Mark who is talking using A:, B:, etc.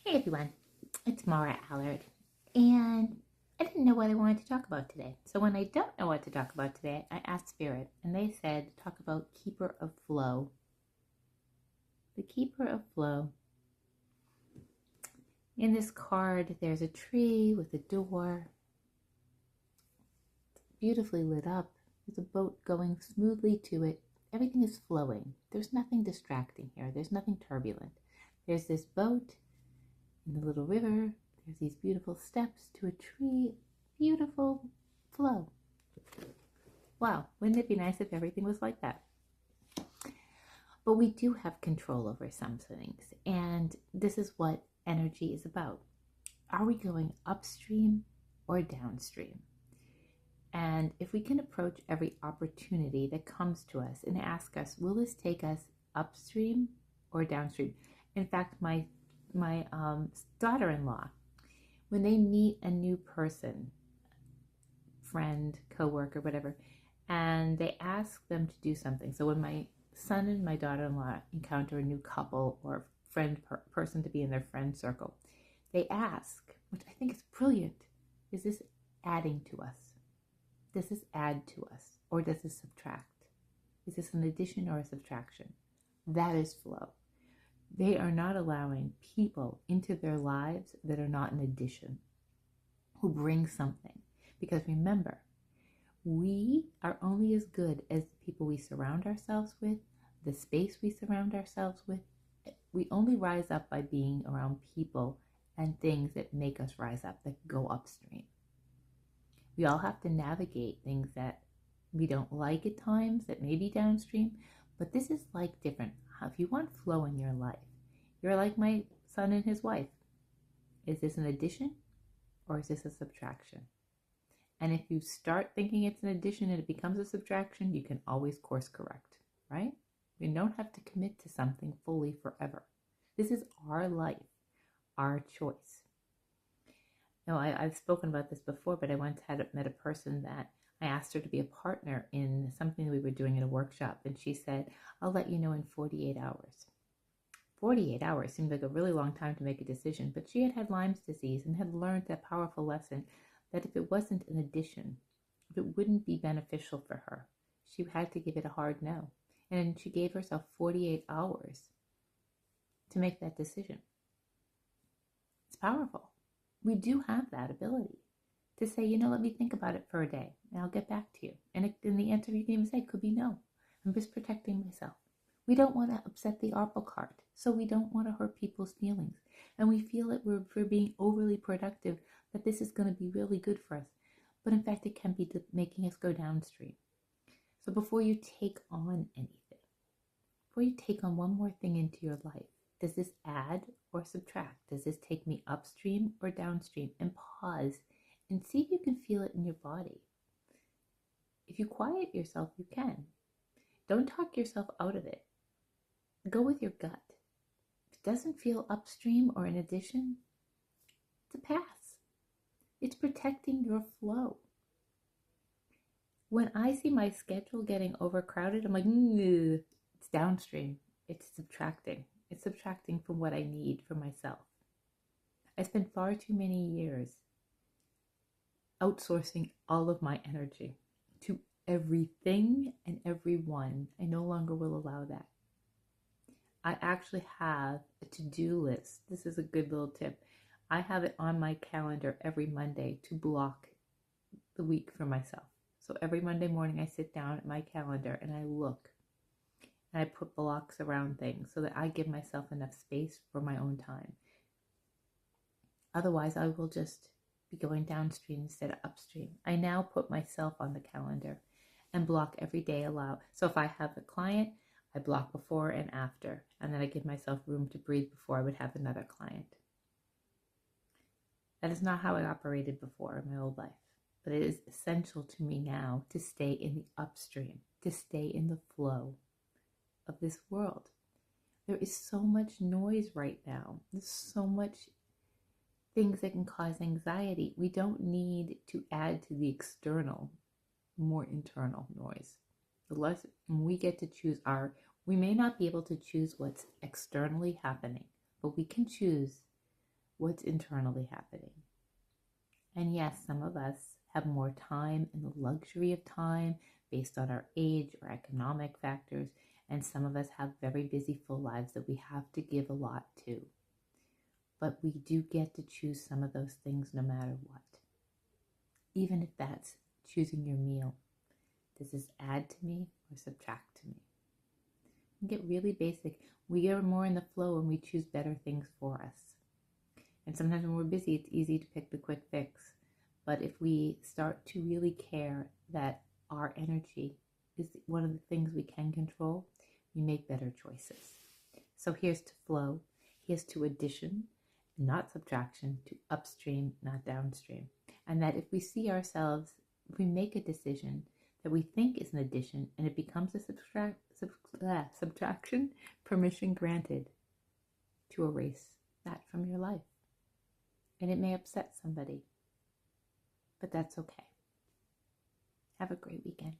A: Hey everyone, it's Mara Allard, and I didn't know what I wanted to talk about today. So when I don't know what to talk about today, I asked Spirit, and they said talk about Keeper of Flow. The Keeper of Flow. In this card, there's a tree with a door, beautifully lit up. There's a boat going smoothly to it. Everything is flowing. There's nothing distracting here. There's nothing turbulent. There's this boat in the little river. There's these beautiful steps to a tree. Beautiful flow. Wow, wouldn't it be nice if everything was like that? But we do have control over some things, and this is what energy is about. Are we going upstream or downstream? And if we can approach every opportunity that comes to us and ask us, will this take us upstream or downstream? In fact, my daughter-in-law, when they meet a new person, friend, coworker, whatever, and they ask them to do something. So when my son and my daughter-in-law encounter a new couple or friend person to be in their friend circle, they ask, which I think is brilliant, is this adding to us? Does this add to us, or does this subtract? Is this an addition or a subtraction? That is flow. They are not allowing people into their lives that are not an addition, who bring something. Because remember, we are only as good as the people we surround ourselves with, the space we surround ourselves with. We only rise up by being around people and things that make us rise up, that go upstream. We all have to navigate things that we don't like at times, that may be downstream, but this is like different. If you want flow in your life, you're like my son and his wife. Is this an addition or is this a subtraction? And if you start thinking it's an addition and it becomes a subtraction, you can always course correct, right? We don't have to commit to something fully forever. This is our life, our choice. Now, I've spoken about this before, but I once met a person that I asked her to be a partner in something we were doing in a workshop. And she said, I'll let you know in 48 hours. 48 hours seemed like a really long time to make a decision, but she had had Lyme's disease and had learned that powerful lesson that if it wasn't an addition, if it wouldn't be beneficial for her, she had to give it a hard no. And she gave herself 48 hours to make that decision. It's powerful. We do have that ability to say, let me think about it for a day and I'll get back to you. And in the answer you can even say could be no. I'm just protecting myself. We don't want to upset the apple cart, so we don't want to hurt people's feelings. And we feel that we're being overly productive, that this is going to be really good for us. But in fact, it can be making us go downstream. So before you take on anything, before you take on one more thing into your life, does this add or subtract? Does this take me upstream or downstream? And pause and see if you can feel it in your body. If you quiet yourself, you can. Don't talk yourself out of it. Go with your gut. If it doesn't feel upstream or an addition, it's a pass. It's protecting your flow. When I see my schedule getting overcrowded, I'm like, it's downstream. It's subtracting. It's subtracting from what I need for myself. I spent far too many years outsourcing all of my energy to everything and everyone. I no longer will allow that. I actually have a to-do list. This is a good little tip. I have it on my calendar every Monday to block the week for myself. So every Monday morning I sit down at my calendar and I look. And I put blocks around things so that I give myself enough space for my own time. Otherwise, I will just be going downstream instead of upstream. I now put myself on the calendar and block every day aloud. So if I have a client, I block before and after, and then I give myself room to breathe before I would have another client. That is not how I operated before in my old life, but it is essential to me now to stay in the upstream, to stay in the flow of this world. There is so much noise right now. There's so much things that can cause anxiety. We don't need to add to the external, more internal noise. The less we get to choose we may not be able to choose what's externally happening, but we can choose what's internally happening. And yes, some of us have more time and the luxury of time based on our age or economic factors, and some of us have very busy, full lives that we have to give a lot to. But we do get to choose some of those things no matter what. Even if that's choosing your meal. Does this add to me or subtract to me? And get really basic. We are more in the flow when we choose better things for us. And sometimes when we're busy, it's easy to pick the quick fix. But if we start to really care that our energy is one of the things we can control, we make better choices. So here's to flow. Here's to addition, not subtraction, to upstream, not downstream. And that if we see ourselves, if we make a decision that we think is an addition and it becomes a subtraction, permission granted to erase that from your life. And it may upset somebody, but that's okay. Have a great weekend.